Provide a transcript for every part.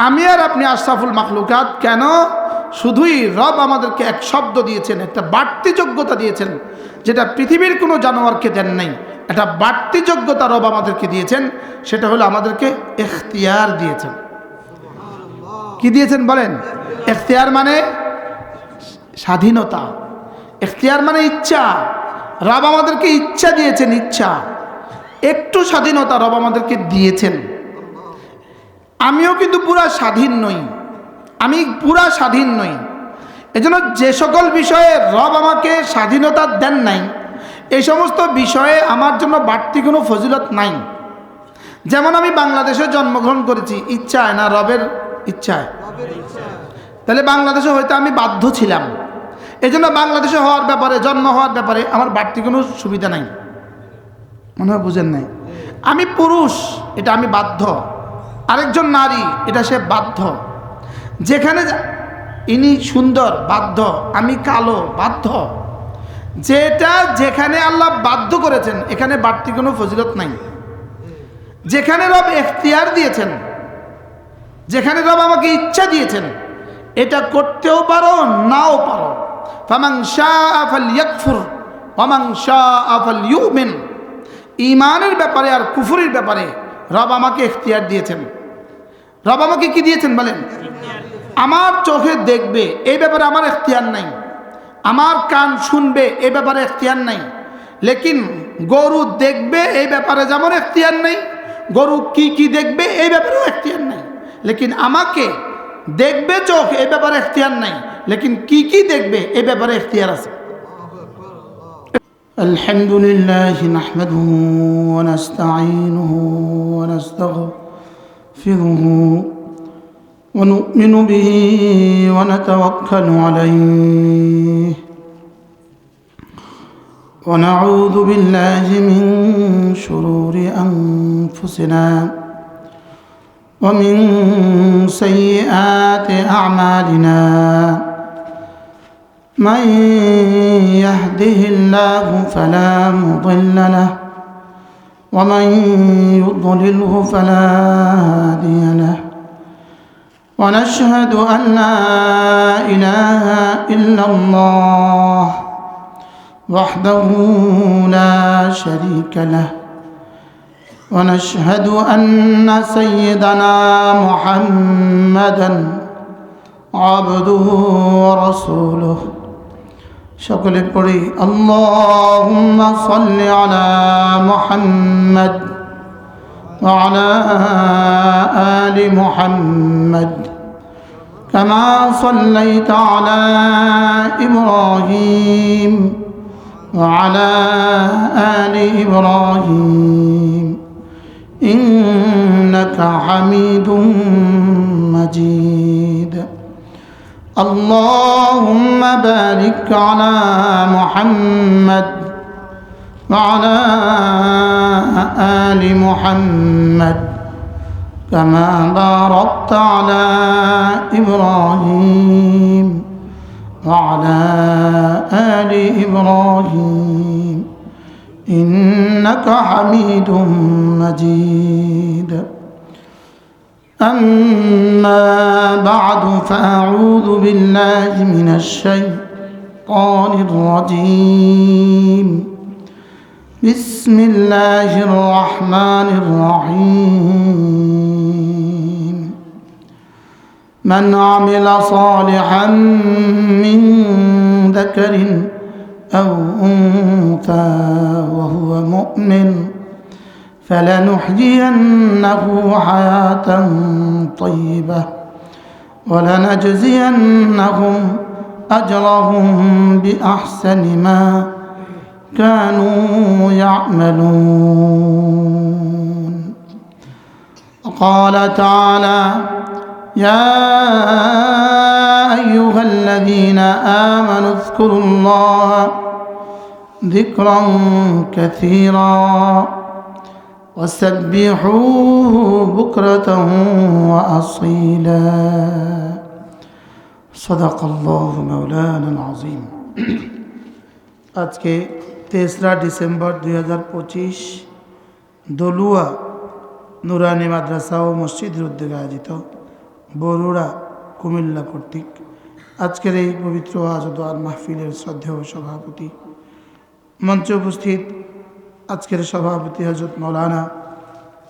আমি আর আপনি আশরাফুল মাখলুকাত কেন? শুধুই রব আমাদেরকে এক শব্দ দিয়েছেন, একটা বাড়তি যোগ্যতা দিয়েছেন, যেটা পৃথিবীর কোনো জানোয়ারকে দেন নাই। একটা বাড়তি যোগ্যতা রব আমাদেরকে দিয়েছেন, সেটা হলো আমাদেরকে ইখতিয়ার দিয়েছেন। কি দিয়েছেন বলেন? ইখতিয়ার মানে স্বাধীনতা, ইখতিয়ার মানে ইচ্ছা। রব আমাদেরকে ইচ্ছা দিয়েছেন, ইচ্ছা, একটু স্বাধীনতা রব আমাদেরকে দিয়েছেন। আমিও কিন্তু পুরা স্বাধীন নই, আমি পুরা স্বাধীন নই। এজন্য যে সকল বিষয়ে রব আমাকে স্বাধীনতা দেন নাই, এই সমস্ত বিষয়ে আমার জন্য বাড়তি কোনো ফজিলত নাই। যেমন আমি বাংলাদেশে জন্মগ্রহণ করেছি ইচ্ছায় না রবের ইচ্ছায়? তাহলে বাংলাদেশে হয়তো আমি বাধ্য ছিলাম, এজন্য বাংলাদেশে হওয়ার ব্যাপারে, জন্ম হওয়ার ব্যাপারে আমার বাড়তি কোনো সুবিধা নাই। মনে হয় বুঝেন নাই? আমি পুরুষ, এটা আমি বাধ্য। আরেকজন নারী, এটা সে বাধ্য। যেখানে ইনি সুন্দর, বাধ্য। আমি কালো, বাধ্য। যেটা যেখানে আল্লাহ বাধ্য করেছেন, এখানে বাড়তি কোনো ফজিলত নাই। যেখানে রব ইখতিয়ার দিয়েছেন, যেখানে রব আমাকে ইচ্ছা দিয়েছেন, এটা করতেও পারো, নাও পারো। ফামান শাআ ফালইয়াকফুর ওয়া মান শাআ ফালইউমিন। ঈমানের ব্যাপারে আর কুফরের ব্যাপারে রব আমাকে ইখতিয়ার দিয়েছেন। রব আমাকে কি দিয়েছেন বলেন? আমার চোখে দেখবে, এই ব্যাপারে আমার ইখতিয়ার নাই। আমার কান শুনবে, এই ব্যাপারে ইখতিয়ার নাই। লেকিন গরু দেখবে, এই ব্যাপারে যেমন ইখতিয়ার নেই, গরু কি কি দেখবে এই ব্যাপারেও ইখতিয়ার নাই। লেকিন আমাকে দেখবে চোখ, এই ব্যাপারে ইখতিয়ার নাই। লেকিন কি কি দেখবে এই ব্যাপারে ইখতিয়ার আছে। আলহামদুলিল্লাহ নাহমাদুহু ওয়া নাস্তাঈনুহু ওয়া নাস্তাগফিরুহু ওয়া নু'মিনু বিহি ওয়া নাতাওয়াক্কালু আলাইহি ওয়া নাউযু বিল্লাহি মিন শুরুরি আনফুসিনা ওয়া মিন সাইয়্যাতি আ'মালিনা। من يهده الله فلا مضل له ومن يضلله فلا هادي له ونشهد أن لا إله إلا الله وحده لا شريك له ونشهد أن سيدنا محمدا عبده ورسوله। সকলে পড়ি আল্লাহুম্মা সাল্লি আলা মুহাম্মাদ ওয়া আলা আলি মুহাম্মাদ কামা সাল্লাইতা আলা ইব্রাহিম ওয়া আলা আলি ইব্রাহিম ইন্নাকা হামিদুম মাজিদ। اللهم بارك على محمد وعلى آل محمد كما باركت على إبراهيم وعلى آل إبراهيم إنك حميد مجيد. أما بعد فأعوذ بالله من الشيطان الرجيم. بسم الله الرحمن الرحيم. من عمل صالحا من ذكر أو أنثى وهو مؤمن فلنحيينه حياة طيبة ولنجزينهم أجرهم بأحسن ما كانوا يعملون. قال تعالى: يا أيها الذين آمنوا اذكروا الله ذكرا كثيرا وسبحوه بكرة وأصيلا. صدق الله مولانا العظيم. আজকে 3রা ডিসেম্বর 2025 দলুয়া নুরানি মাদ্রাসা ও মসজিদের উদ্যোগে আয়োজিত বরুড়া কুমিল্লা কর্তৃক আজকের এই পবিত্র ওয়াজ ও দোয়ার মাহফিলের শ্রদ্ধেয় সভাপতি, মঞ্চে উপস্থিত আজকের সভাপতি হযরত মাওলানা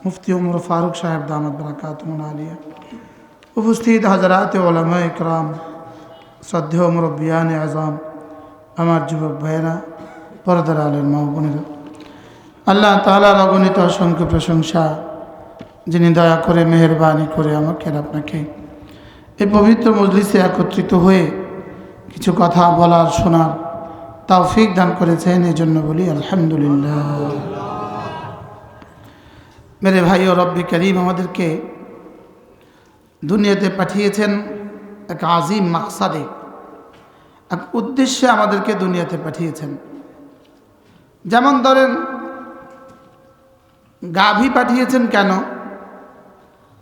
মুফতি ওমর ফারুক সাহেব দামাত বারাকাতুহুল আলিয়া, উপস্থিত হযরত উলামা ইকরাম, শ্রদ্ধেয় মুরব্বিয়ানে আযম, আমার যুবক ভাইয়েরা, পর্দার আলের মা বোনেরা, আল্লাহ তাআলার অগণিত অসংখ্য প্রশংসা, যিনি দয়া করে মেহেরবানি করে আমাকে আপনাকে এই পবিত্র মজলিসে একত্রিত হয়ে কিছু কথা বলার শোনার তৌফিক দান করেছেন, এই জন্য বলি আলহামদুলিল্লাহ। মেরে ভাই ও রব্বি করিম আমাদেরকে দুনিয়াতে পাঠিয়েছেন এক আজিম মাকসাদে, এক উদ্দেশ্যে আমাদেরকে দুনিয়াতে পাঠিয়েছেন। যেমন ধরেন গাভী পাঠিয়েছেন কেন?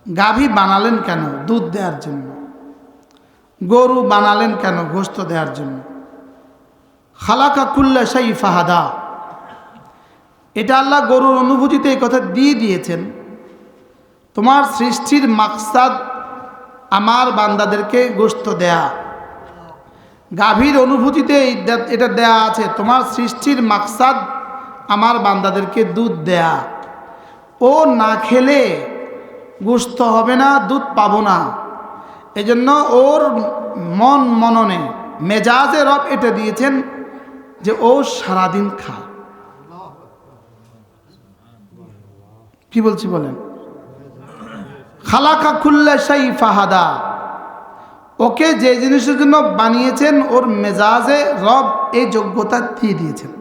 গাভী বানালেন কেন? দুধ দেওয়ার জন্য। গরু বানালেন কেন? গোশত দেওয়ার জন্য। খালাকা কুল্লা শাই ফাহাদা, এটা আল্লাহ গরুর অনুভূতিতে এই কথা দিয়ে দিয়েছেন। তোমার সৃষ্টির মাকসাদ আমার বান্দাদেরকে গোশত দেয়া। গাভীর অনুভূতিতে এটা দেয়া আছে, তোমার সৃষ্টির মাকসাদ আমার বান্দাদেরকে দুধ দেয়া। ও না খেলে গোশত হবে না, দুধ পাবো না। এজন্য ওর মননে মেজাজে রব এটা দিয়েছেন যে ও সারাদিন খা। কি বলছি বলেন? খালাকা কুল্লা শাই ফাহাদা, ওকে যে জিনিসের জন্য বানিয়েছেন ওর মেজাজে রব এই যোগ্যতা দিয়ে দিয়েছেন।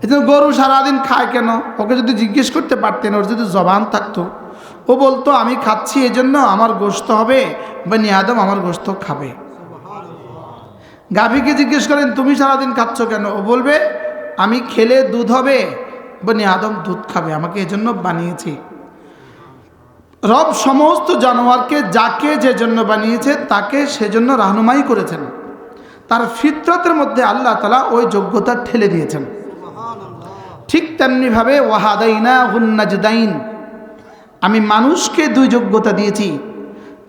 এজন্য গরু সারাদিন খায় কেন? ওকে যদি জিজ্ঞেস করতে পারতেন, ওর যদি জবান থাকতো, ও বলতো আমি খাচ্ছি এজন্য আমার গোশত হবে, বনি আদম আমার গোশত খাবে। গাভীকে জিজ্ঞেস করেন তুমি সারাদিন খাচ্ছ কেন? ও বলবে আমি খেলে দুধ হবে, বনি আদম দুধ খাবে, আমাকে এজন্য বানিয়েছি। রব সমস্ত জানোয়ারকে যাকে যে জন্য বানিয়েছে তাকে সেজন্য রাহনুমাই করেছেন। তার ফিতরতের মধ্যে আল্লাহ তাআলা ওই যোগ্যতা ঠেলে দিয়েছেন। ঠিক তেমনিভাবে ওয়াহাদাইনাহুন নাজদাইন, আমি মানুষকে দুই যোগ্যতা দিয়েছি,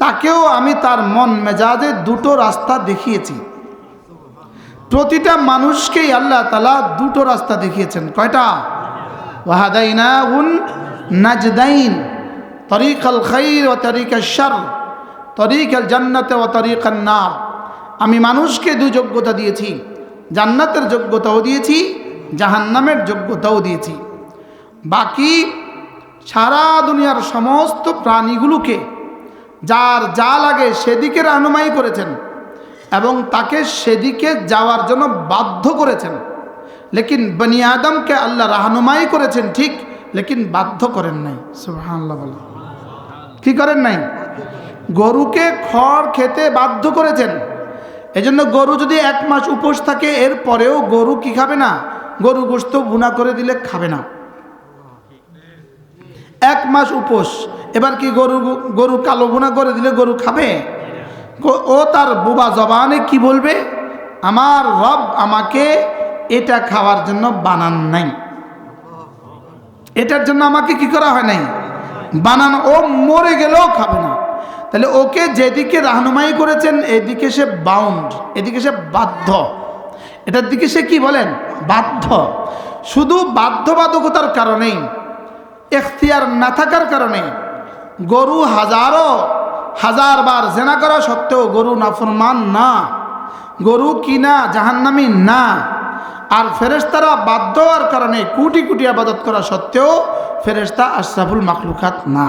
তাকেও আমি তার মন মেজাজে দুটো রাস্তা দেখিয়েছি। প্রতিটা মানুষকেই আল্লাহ তাআলা দুটো রাস্তা দেখিয়েছেন। কয়টা? ওয়াহাদাইনাহুন নাজদাইন, তরিকাল খাইর ওয়া তরিকাল শার, তরিকাল জান্নাত ওয়া তরিকান নার। আমি মানুষকে দুই যোগ্যতা দিয়েছি, জান্নাতের যোগ্যতাও দিয়েছি, জাহান্নামের যোগ্যতাও দিয়েছি। বাকি সারা দুনিয়ার সমস্ত প্রাণীগুলোকে যার যা লাগে সেদিকে রাহনুমাই করেছেন এবং তাকে সেদিকে যাওয়ার জন্য বাধ্য করেছেন। লেকিন বনি আদমকে আল্লাহ রাহনুমাই করেছেন ঠিক, লেকিন বাধ্য করেন নাই। সুবহানাল্লাহ বলেন। কি করেন নাই? গরুকে খড় খেতে বাধ্য করেছেন। এজন্য গরু যদি 1 মাস উপোস থাকে, এর পরেও গরু কি খাবে না? গরু গোশত ভুনা করে দিলে খাবে না। 1 মাস উপোস, এবার কি গরু কালো ভুনা করে দিলে গরু খাবে? ও তার বোবা জবানে কি বলবে? আমার রব আমাকে এটা খাওয়ার জন্য বানান নাই, এটার জন্য আমাকে কি করা হয় নাই? বানানো। ও মরে গেলেও খাবে না। তাহলে ওকে যেদিকে রাহনুমাই করেছেন এদিকে সে বাউন্ড, এদিকে সে বাধ্য, এটার দিকে সে কি বলেন? বাধ্য। শুধু বাধ্যবাধকতার কারণেই, এখতিয়ার না থাকার কারণে গরু হাজার বার জেনা করা সত্ত্বেও গরু নাফরমান না, গরু কিনা জাহান্নামী না। আর ফেরেশতারা বাধ্য হওয়ার কারণে কোটি কোটি ইবাদত করা সত্ত্বেও ফেরেশতা আশরাফুল মাখলুকাত না।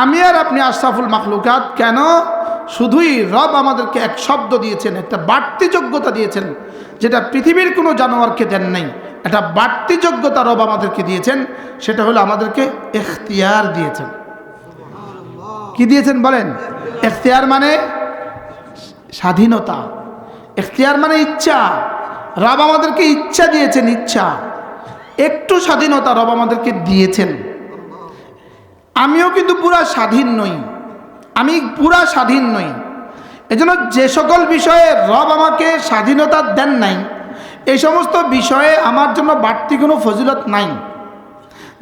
আমি আর আপনি আশরাফুল মাখলুকাত কেন? শুধুই রব আমাদেরকে এক শব্দ দিয়েছেন, একটা বাড়তি যোগ্যতা দিয়েছেন, যেটা পৃথিবীর কোনো জানোয়ারকে দেন নাই। একটা বাড়তি যোগ্যতা রব আমাদেরকে দিয়েছেন, সেটা হলো আমাদেরকে এখতিয়ার দিয়েছেন। কি দিয়েছেন বলেন? এখতিয়ার মানে স্বাধীনতা, এখতিয়ার মানে ইচ্ছা। রব আমাদেরকে ইচ্ছা দিয়েছেন, ইচ্ছা, একটু স্বাধীনতা রব আমাদেরকে দিয়েছেন। আমিও কিন্তু পুরা স্বাধীন নই, আমি পুরা স্বাধীন নই। এজন্য যে সকল বিষয়ে রব আমাকে স্বাধীনতা দেন নাই, এই সমস্ত বিষয়ে আমার জন্য বাড়তি কোনো ফজিলত নাই।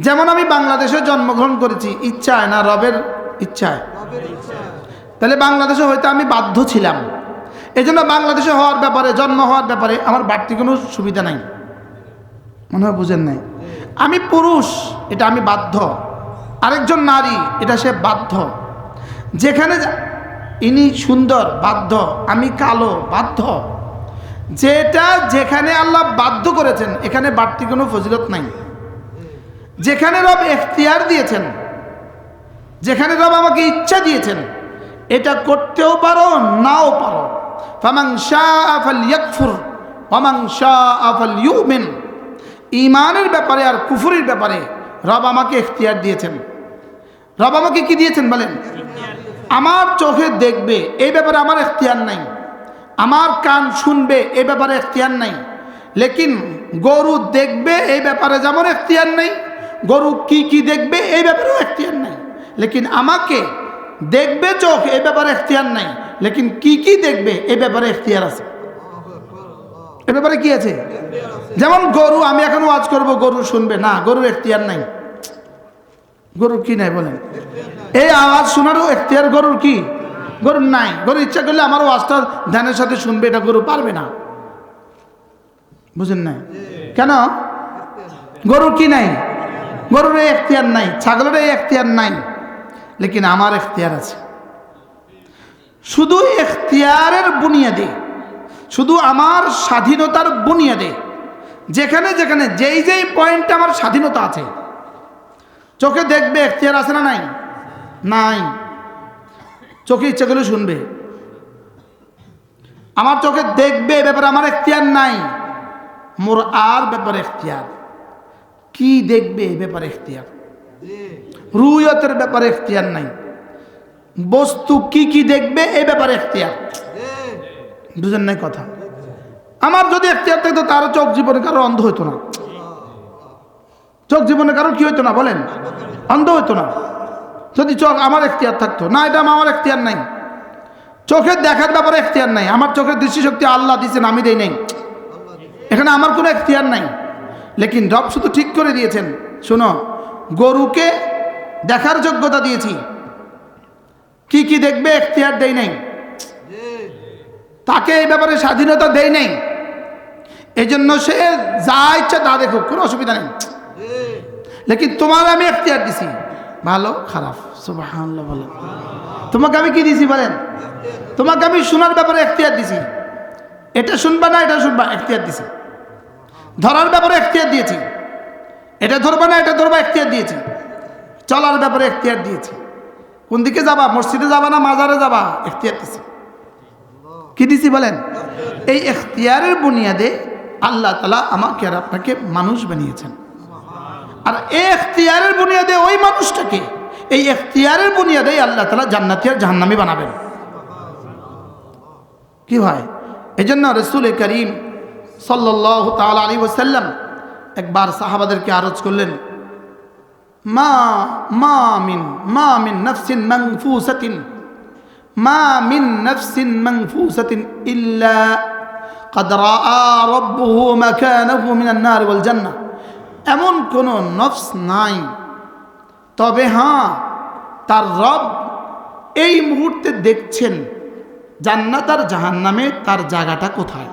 যেমন আমি বাংলাদেশে জন্মগ্রহণ করেছি, ইচ্ছা হয় না রবের ইচ্ছায়? তাহলে বাংলাদেশে হয়তো আমি বাধ্য ছিলাম, এই জন্য বাংলাদেশে হওয়ার ব্যাপারে, জন্ম হওয়ার ব্যাপারে আমার বাড়তি কোনো সুবিধা নাই। মনে হয় বুঝেন নাই। আমি পুরুষ, এটা আমি বাধ্য। আরেকজন নারী, এটা সে বাধ্য। যেখানে ইনি সুন্দর, বাধ্য। আমি কালো, বাধ্য। যেটা যেখানে আল্লাহ বাধ্য করেছেন, এখানে বাড়তি কোনো ফজিলত নাই। যেখানে রব এখতিয়ার দিয়েছেন, যেখানে রব আমাকে ইচ্ছা দিয়েছেন, এটা করতেও পারো, নাও পারো। ফামান শাআ ফালইয়াকফুর ওয়া মান শাআ ফালইউমিন। ঈমানের ব্যাপারে আর কুফরের ব্যাপারে রব আমাকে এখতিয়ার দিয়েছেন। রব আমাকে কি দিয়েছেন বলেন? আমার চোখে দেখবে, এই ব্যাপারে আমার এখতিয়ার নাই। আমার কান শুনবে, এই ব্যাপারে এখতিয়ার নাই। লেকিন গরু দেখবে, এই ব্যাপারে যেমন এখতিয়ার নেই, গরু কি কি দেখবে এই ব্যাপারেও এখতিয়ার নাই। লেকিন আমাকে দেখবে চোখ, এই ব্যাপারে এখতিয়ার নাই। লেকিন কি কি দেখবে এই ব্যাপারে এখতিয়ার আছে। এ ব্যাপারে কি আছে? যেমন গরু, আমি এখন ওয়াজ করব, গরু শুনবে না, গরুর এখতিয়ার নাই। গরুর কি নাই বলেন? এই আওয়াজ শোনারও এখতিয়ার গরুর কি? গরুর নাই। গরু ইচ্ছা করলে আমার ওয়াজটা ধ্যানের সাথে শুনবে, এটা গরু পারবে না। বুঝেন নাই কেন? গরুর কি নাই? গরুর এই এখতিয়ার নাই, ছাগলের এই এখতিয়ার নাই। লেকিন আমার এখতিয়ার আছে। শুধু এখতিয়ারের বুনিয়াদে, শুধু আমার স্বাধীনতার বুনিয়াদে, যেখানে যেখানে যেই যেই পয়েন্টে আমার স্বাধীনতা আছে। চোখে দেখবে, এখতিয়ার আছে না নাই? নাই। চোখে ইচ্ছা করলে শুনবে। আমার চোখে দেখবে, এ ব্যাপারে আমার এখতিয়ার নাই। মোর আর ব্যাপারে এখতিয়ার। কি দেখবে এ ব্যাপারে এখতিয়ার। রুয়তের ব্যাপারে এখতিয়ার নাই। বস্তু কি কি দেখবে এই ব্যাপারে এখতিয়ার। বুঝেন নাই কথা? আমার যদি এখতিয়ার থাকতো, তার চোখ জীবনে কারো অন্ধ হইতো না। চোখ জীবনে কারো কি হইতো না বলেন? অন্ধ হইতো না। যদি চোখ আমার এখতিয়ার থাকতো না, এটা আমার এখতিয়ার নাই। চোখের দেখার ব্যাপারে এখতিয়ার নাই। আমার চোখের দৃষ্টিশক্তি আল্লাহ দিয়েছেন, আমি দেই নাই। এখানে আমার কোনো এখতিয়ার নাই। লেকিন রব শুধু ঠিক করে দিয়েছেন, শোনো, গরুকে দেখার যোগ্যতা দিয়েছি, কি কি দেখবে এখতিয়ার দেই নাই। তাকে এই ব্যাপারে স্বাধীনতা দেই নাই। এই জন্য সে যা ইচ্ছা তা দেখুক, কোনো অসুবিধা নেই। লেকিন তোমার আমি এখতিয়ার দিছি, ভালো খারাপ। সুবহানাল্লাহ বলেন। তোমাকে আমি কি দিছি বলেন? তোমাকে আমি শোনার ব্যাপারে এখতিয়ার দিছি। এটা শুনবা না, এটা শুনবা, এখতিয়ার দিছি। ধরার ব্যাপারে এখতিয়ার দিয়েছি। এটা ধরবা না, এটা ধরবা, এখতিয়ার দিয়েছি। চলার ব্যাপারে এখতিয়ার দিয়েছি। কোন দিকে যাবা, মসজিদে যাবা না মাজারে যাবা, এখতিয়ার দিছি। কি দিছি বলেন? এই এখতিয়ারের বুনিয়াদে আল্লাহ তাআলা আমাকে আর আপনাকে মানুষ বানিয়েছেন। আর এই এখতিয়ারের বুনিয়াদে ওই মানুষটাকে, এই এখতিয়ারের বুনিয়াদে আল্লাহ তাআলা জান্নাতি আর জাহান্নামী বানাবেন। কি হয়? এই জন্য রাসূল করিম সাল্লাল্লাহু তাআলা আলাইহি ওয়াসাল্লাম একবার সাহাবাদেরকে আরজ করলেন, মা মিন নাফসিন মানফুসাতিন, মা মিন নাফসিন মানফুসাতিন ইল্লা قد رأى ربه مكانه من النار والجنة। এমন কোন নফস নাই, তবে হ্যাঁ তার রব এই মুহূর্তে দেখছেন জান্নাত আর জাহান্নামে তার জায়গাটা কোথায়।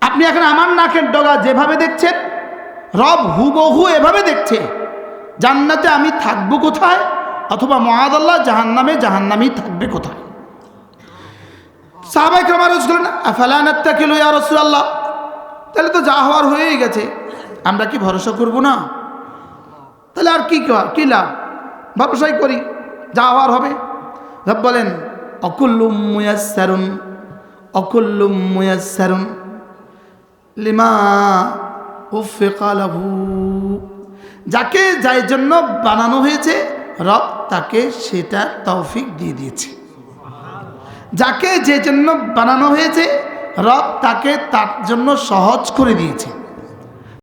আপনি এখন আমার নাকের ডগা যেভাবে দেখছেন, রব হুবহু এভাবে দেখছে জান্নাতে আমি থাকবো কোথায়, অথবা মুআযাল্লাহ জাহান্নামে জাহান্নামী থাকবে কোথায়। সাহাবায়ে কেরাম আরজ করলেন, আফালা নাত্তাকিলু ইয়া রাসূলুল্লাহ, তাহলে তো যা হওয়ার হয়েই গেছে, আমরা কি ভরসা করব না? তাহলে আর কি লাভ? ভরসাই করি, যা হওয়ার হবে। রব বলেন, অকুল্লুম মুয়াসসারুন লিমা উফিকা লাহু। যাকে যার জন্য বানানো হয়েছে, রব তাকে সেটা তৌফিক দিয়ে দিয়েছে। যাকে যে জন্য বানানো হয়েছে, রব তাকে তার জন্য সহজ করে দিয়েছে।